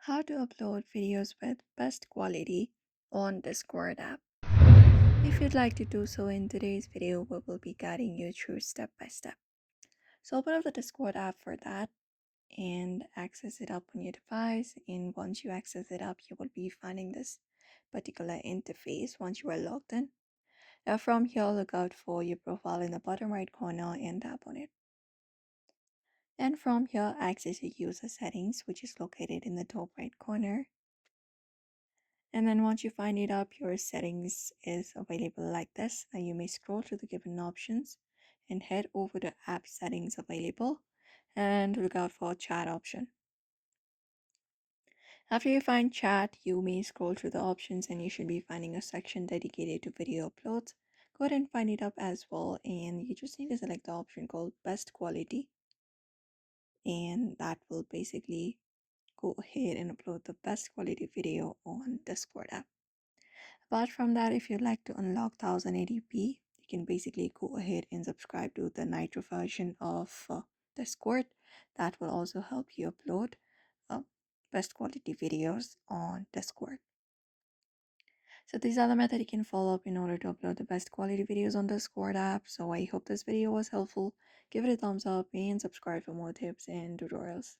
How to upload videos with best quality on Discord app. If you'd like to do so in today's video, we will be guiding you through step by step. So open up the Discord app for that and access it up on your device. And once you access it up, you will be finding this particular interface once you are logged in. Now from here, look out for your profile in the bottom right corner and tap on it. And from here, access your user settings, which is located in the top right corner. And then once you find it up, your settings is available like this. Now you may scroll to the given options and head over to app settings available and look out for chat option. After you find chat, you may scroll through the options and you should be finding a section dedicated to video uploads. Go ahead and find it up as well, and you just need to select the option called best quality, and that will basically go ahead and upload the best quality video on Discord app. Apart from that, if you'd like to unlock 1080p, you can basically go ahead and subscribe to the Nitro version of Discord. That will also help you upload uh, best quality videos on Discord. So these are the methods you can follow up in order to upload the best quality videos on Discord app. So I hope this video was helpful. Give it a thumbs up and subscribe for more tips and tutorials.